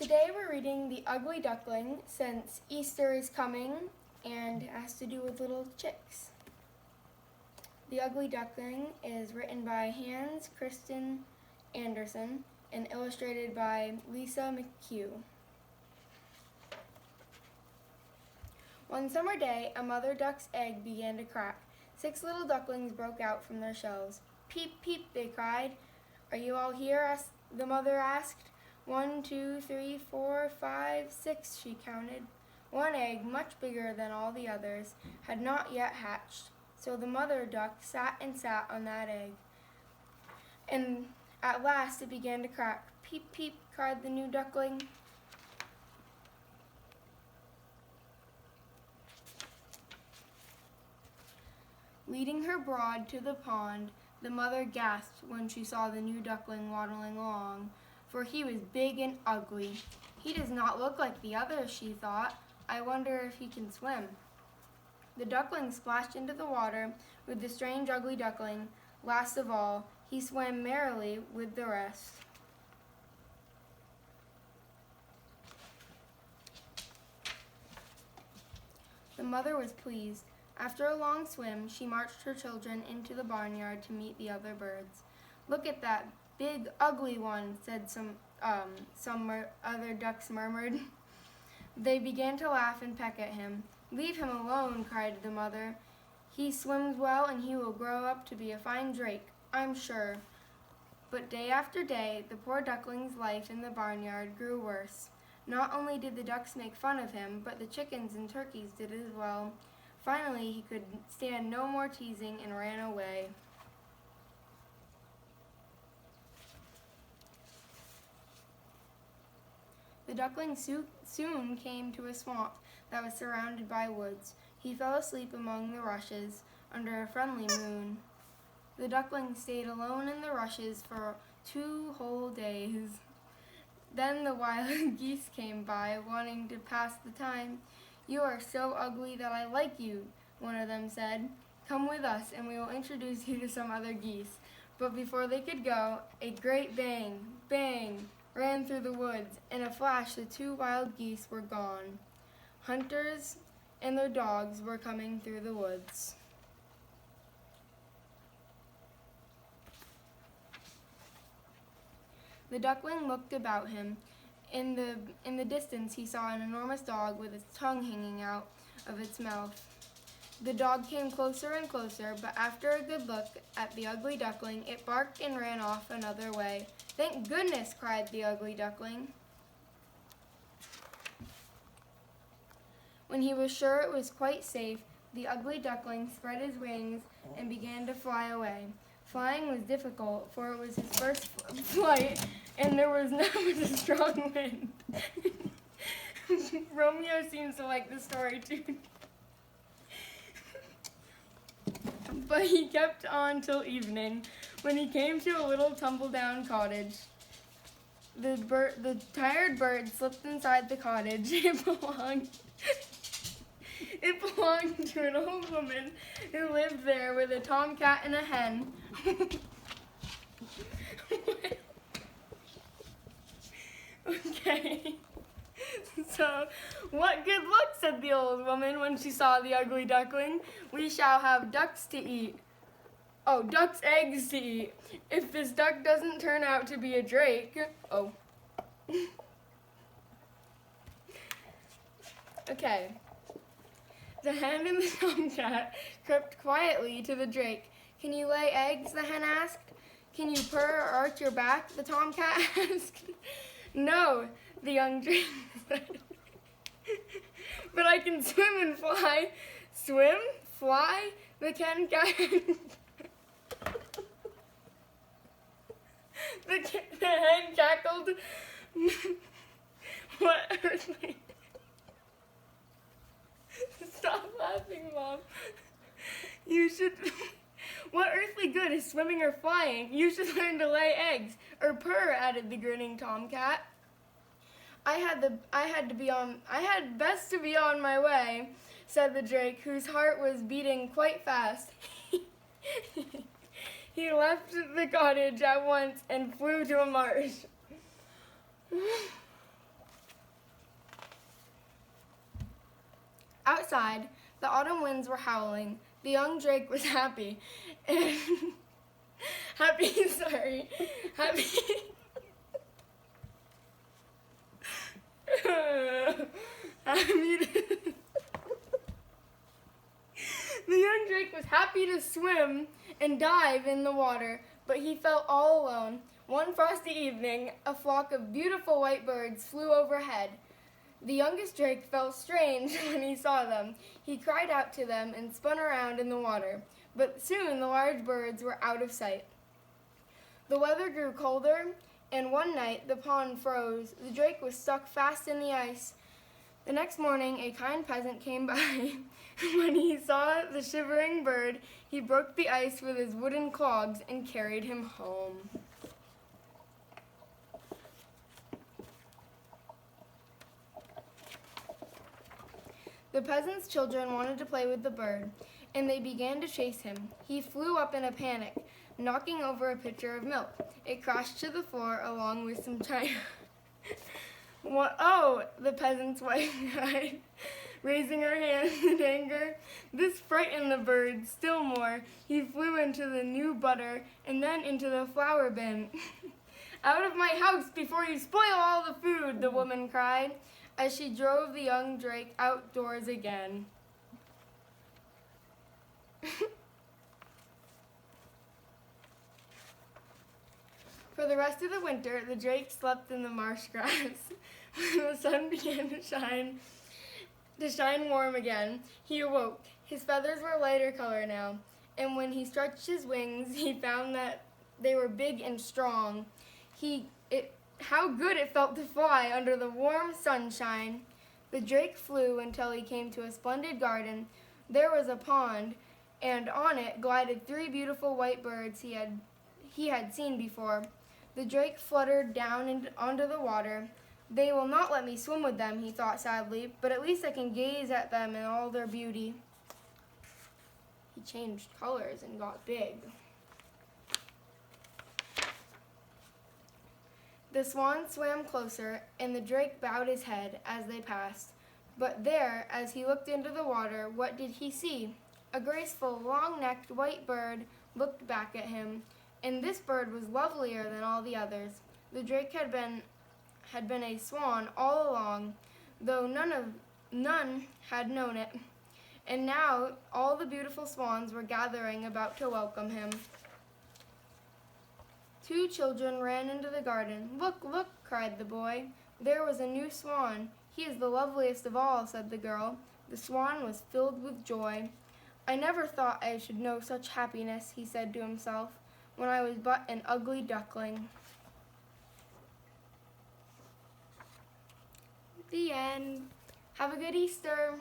Today we're reading The Ugly Duckling since Easter is coming and it has to do with little chicks. The Ugly Duckling is written by Hans Christian Andersen and illustrated by Lisa McCue. One summer day, a mother duck's egg began to crack. 6 little ducklings broke out from their shells. "Peep, peep," they cried. "Are you all here?" the mother asked. 1, 2, 3, 4, 5, 6, she counted. One egg, much bigger than all the others, had not yet hatched. So the mother duck sat and sat on that egg. And at last it began to crack. "Peep, peep," cried the new duckling. Leading her brood to the pond, the mother gasped when she saw the new duckling waddling along, for he was big and ugly. "He does not look like the others," she thought. "I wonder if he can swim." The duckling splashed into the water with the strange ugly duckling. Last of all, he swam merrily with the rest. The mother was pleased. After a long swim, she marched her children into the barnyard to meet the other birds. "Look at that big, ugly one," said some other ducks murmured. They began to laugh and peck at him. "Leave him alone," cried the mother. "He swims well and he will grow up to be a fine drake, I'm sure." But day after day, the poor duckling's life in the barnyard grew worse. Not only did the ducks make fun of him, but the chickens and turkeys did as well. Finally, he could stand no more teasing and ran away. The duckling soon came to a swamp that was surrounded by woods. He fell asleep among the rushes under a friendly moon. The duckling stayed alone in the rushes for 2 whole days. Then the wild geese came by, wanting to pass the time. "You are so ugly that I like you," one of them said. "Come with us and we will introduce you to some other geese." But before they could go, a great bang, bang, ran through the woods. In a flash, the 2 wild geese were gone. Hunters and their dogs were coming through the woods. The duckling looked about him. In the distance, he saw an enormous dog with its tongue hanging out of its mouth. The dog came closer and closer, but after a good look at the ugly duckling, it barked and ran off another way. "Thank goodness!" cried the ugly duckling. When he was sure it was quite safe, the ugly duckling spread his wings and began to fly away. Flying was difficult, for it was his first flight, and there was not much a strong wind. Romeo seems to like the story too. But he kept on till evening, when he came to a little tumble-down cottage. The tired bird slipped inside the cottage. It belonged to an old woman who lived there with a tomcat and a hen. Okay. "So, what good luck," said the old woman when she saw the ugly duckling. "We shall have ducks to eat. Oh, duck's eggs to eat. If this duck doesn't turn out to be a drake." Oh. Okay. The hen and the tomcat crept quietly to the drake. "Can you lay eggs?" the hen asked. "Can you purr or arch your back?" the tomcat asked. "No," the young drake said. "But I can swim and fly." "Swim? Fly?" the hen cackled. "What earthly..." Stop laughing, Mom. "What earthly good is swimming or flying? You should learn to lay eggs or purr," added the grinning tomcat. I had best to be on my way," said the drake, whose heart was beating quite fast. He left the cottage at once and flew to a marsh. Outside, the autumn winds were howling. The young drake was happy. And happy. The young drake was happy to swim and dive in the water, but he felt all alone. One frosty evening, a flock of beautiful white birds flew overhead. The youngest drake felt strange when he saw them. He cried out to them and spun around in the water, but soon the large birds were out of sight. The weather grew colder, and one night the pond froze. The drake was stuck fast in the ice. The next morning, a kind peasant came by. When he saw the shivering bird, he broke the ice with his wooden clogs and carried him home. The peasant's children wanted to play with the bird, and they began to chase him. He flew up in a panic, knocking over a pitcher of milk. It crashed to the floor along with some china. What? Oh, the peasant's wife cried, raising her hands in anger. This frightened the bird still more. He flew into the new butter and then into the flour bin. Out of my house before you spoil all the food, the woman cried, as she drove the young drake outdoors again. For the rest of the winter, the drake slept in the marsh grass. When the sun began to shine warm again, he awoke. His feathers were lighter color now, and when he stretched his wings, he found that they were big and strong. How good it felt to fly under the warm sunshine. The drake flew until he came to a splendid garden. There was a pond, and on it glided 3 beautiful white birds he had seen before. The drake fluttered down onto the water. They will not let me swim with them, he thought sadly, but at least I can gaze at them in all their beauty. He changed colors and got big. The swan swam closer, and the drake bowed his head as they passed. But there, as he looked into the water, what did he see? A graceful, long-necked white bird looked back at him, and this bird was lovelier than all the others. The drake had been a swan all along, though none had known it. And now all the beautiful swans were gathering about to welcome him. 2 children ran into the garden. Look, look, cried the boy. There was a new swan. He is the loveliest of all, said the girl. The swan was filled with joy. I never thought I should know such happiness, he said to himself, when I was but an ugly duckling. The end. Have a good Easter.